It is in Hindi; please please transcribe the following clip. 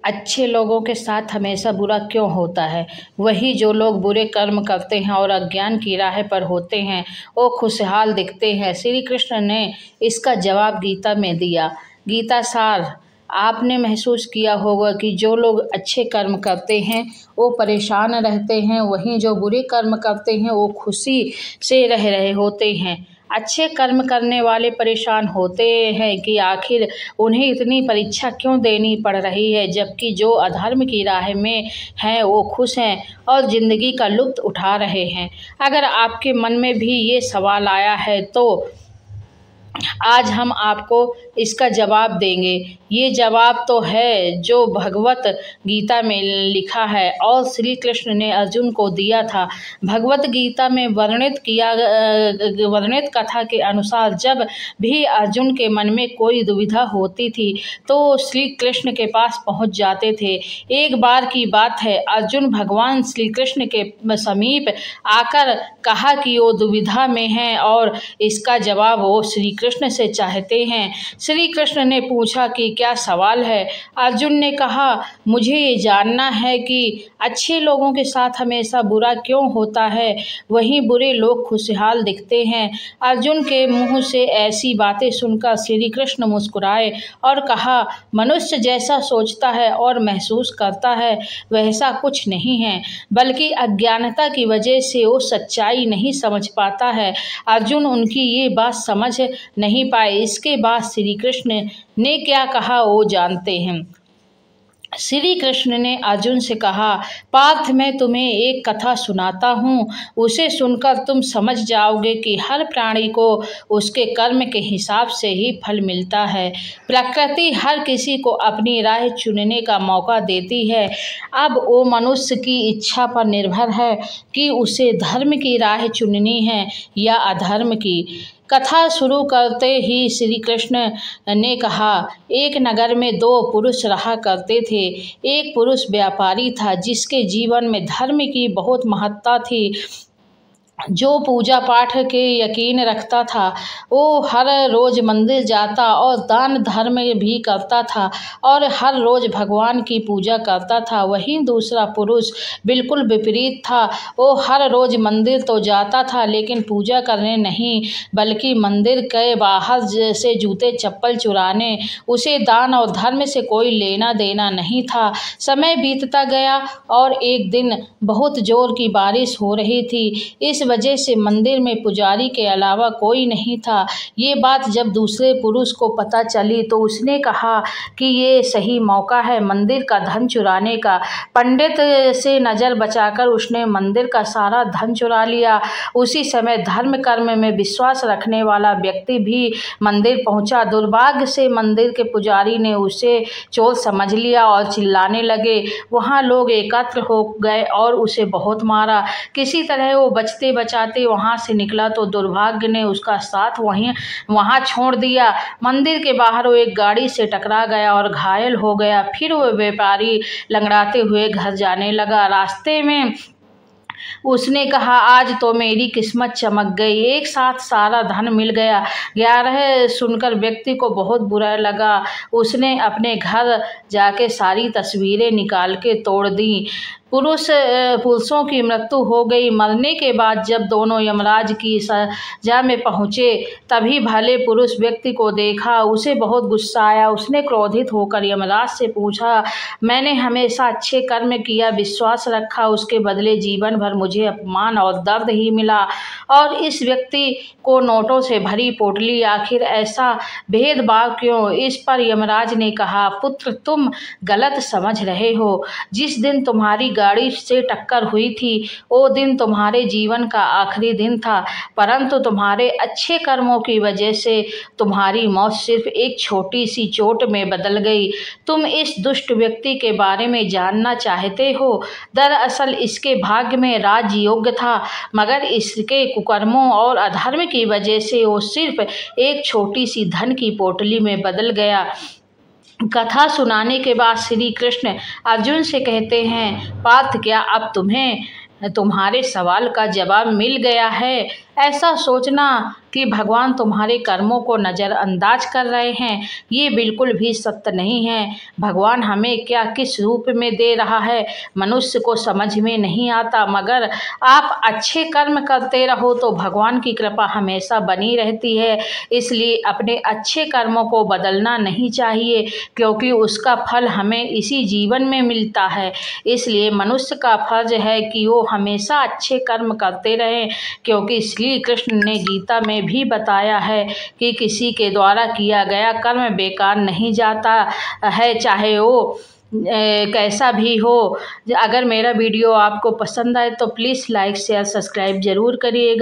अच्छे लोगों के साथ हमेशा बुरा क्यों होता है? वही जो लोग बुरे कर्म करते हैं और अज्ञान की राह पर होते हैं, वो खुशहाल दिखते हैं। श्री कृष्ण ने इसका जवाब गीता में दिया। गीता सार, आपने महसूस किया होगा कि जो लोग अच्छे कर्म करते हैं वो परेशान रहते हैं, वहीं जो बुरे कर्म करते हैं वो खुशी से रह रहे होते हैं। अच्छे कर्म करने वाले परेशान होते हैं कि आखिर उन्हें इतनी परीक्षा क्यों देनी पड़ रही है, जबकि जो अधर्म की राह में हैं वो खुश हैं और ज़िंदगी का लुत्फ़ उठा रहे हैं। अगर आपके मन में भी ये सवाल आया है तो आज हम आपको इसका जवाब देंगे। ये जवाब तो है जो भगवत गीता में लिखा है और श्री कृष्ण ने अर्जुन को दिया था। भगवत गीता में वर्णित कथा के अनुसार जब भी अर्जुन के मन में कोई दुविधा होती थी तो श्री कृष्ण के पास पहुंच जाते थे। एक बार की बात है, अर्जुन भगवान श्री कृष्ण के समीप आकर कहा कि वो दुविधा में हैं और इसका जवाब वो श्री कृष्ण से चाहते हैं। श्री कृष्ण ने पूछा कि क्या सवाल है? अर्जुन ने कहा, मुझे ये जानना है कि अच्छे लोगों के साथ हमेशा बुरा क्यों होता है, वहीं बुरे लोग खुशहाल दिखते हैं। अर्जुन के मुंह से ऐसी बातें सुनकर श्री कृष्ण मुस्कुराए और कहा, मनुष्य जैसा सोचता है और महसूस करता है वैसा कुछ नहीं है, बल्कि अज्ञानता की वजह से वो सच्चाई नहीं समझ पाता है। अर्जुन उनकी ये बात समझ नहीं पाए। इसके बाद श्री कृष्ण ने क्या कहा वो जानते हैं। श्री कृष्ण ने अर्जुन से कहा, पार्थ, मैं तुम्हें एक कथा सुनाता हूँ, उसे सुनकर तुम समझ जाओगे कि हर प्राणी को उसके कर्म के हिसाब से ही फल मिलता है। प्रकृति हर किसी को अपनी राह चुनने का मौका देती है। अब वो मनुष्य की इच्छा पर निर्भर है कि उसे धर्म की राह चुननी है या अधर्म की। कथा शुरू करते ही श्री कृष्ण ने कहा, एक नगर में दो पुरुष रहा करते थे। एक पुरुष व्यापारी था जिसके जीवन में धर्म की बहुत महत्ता थी। जो पूजा पाठ के यकीन रखता था वो हर रोज मंदिर जाता और दान धर्म भी करता था और हर रोज भगवान की पूजा करता था। वहीं दूसरा पुरुष बिल्कुल विपरीत था। वो हर रोज मंदिर तो जाता था लेकिन पूजा करने नहीं, बल्कि मंदिर के बाहर से जूते चप्पल चुराने। उसे दान और धर्म से कोई लेना देना नहीं था। समय बीतता गया और एक दिन बहुत जोर की बारिश हो रही थी। इस वजह से मंदिर में पुजारी के अलावा कोई नहीं था। ये बात जब दूसरे पुरुष को पता चली तो उसने कहा कि ये सही मौका है मंदिर का धन चुराने का। पंडित से नज़र बचाकर उसने मंदिर का सारा धन चुरा लिया। उसी समय धर्म कर्म में विश्वास रखने वाला व्यक्ति भी मंदिर पहुंचा। दुर्भाग्य से मंदिर के पुजारी ने उसे चोर समझ लिया और चिल्लाने लगे। वहाँ लोग एकत्र हो गए और उसे बहुत मारा। किसी तरह वो बचते बचाते वहाँ से निकला तो दुर्भाग्य ने उसका साथ वहाँ छोड़ दिया। मंदिर के बाहर वो एक गाड़ी से टकरा गया और घायल हो गया। फिर वो व्यापारी लंगड़ाते हुए घर जाने लगा। रास्ते में उसने कहा, आज तो मेरी किस्मत चमक गई, एक साथ सारा धन मिल गया। 11 सुनकर व्यक्ति को बहुत बुरा लगा। उसने अपने घर जाके सारी तस्वीरें निकाल के तोड़ दी। पुरुषों की मृत्यु हो गई। मरने के बाद जब दोनों यमराज की सजा में पहुँचे तभी भले पुरुष व्यक्ति को देखा। उसे बहुत गुस्सा आया। उसने क्रोधित होकर यमराज से पूछा, मैंने हमेशा अच्छे कर्म किया, विश्वास रखा, उसके बदले जीवन भर मुझे अपमान और दर्द ही मिला, और इस व्यक्ति को नोटों से भरी पोटली, आखिर ऐसा भेदभाव क्यों? इस पर यमराज ने कहा, पुत्र, तुम गलत समझ रहे हो। जिस दिन तुम्हारी गाड़ी से टक्कर हुई थी वो दिन तुम्हारे जीवन का आखिरी दिन था, परंतु तुम्हारे अच्छे कर्मों की वजह से तुम्हारी मौत सिर्फ एक छोटी सी चोट में बदल गई। तुम इस दुष्ट व्यक्ति के बारे में जानना चाहते हो? दरअसल इसके भाग्य में राजयोग्य था, मगर इसके कुकर्मों और अधर्म की वजह से वो सिर्फ एक छोटी सी धन की पोटली में बदल गया। कथा सुनाने के बाद श्री कृष्ण अर्जुन से कहते हैं, पार्थ, क्या अब तुम्हें तुम्हारे सवाल का जवाब मिल गया है? ऐसा सोचना कि भगवान तुम्हारे कर्मों को नज़रअंदाज कर रहे हैं, ये बिल्कुल भी सत्य नहीं है। भगवान हमें क्या किस रूप में दे रहा है मनुष्य को समझ में नहीं आता, मगर आप अच्छे कर्म करते रहो तो भगवान की कृपा हमेशा बनी रहती है। इसलिए अपने अच्छे कर्मों को बदलना नहीं चाहिए, क्योंकि उसका फल हमें इसी जीवन में मिलता है। इसलिए मनुष्य का फर्ज है कि वो हमेशा अच्छे कर्म करते रहें, क्योंकि श्री कृष्ण ने गीता में भी बताया है कि किसी के द्वारा किया गया कर्म बेकार नहीं जाता है, चाहे वो कैसा भी हो। अगर मेरा वीडियो आपको पसंद आए तो प्लीज़ लाइक शेयर सब्सक्राइब ज़रूर करिएगा।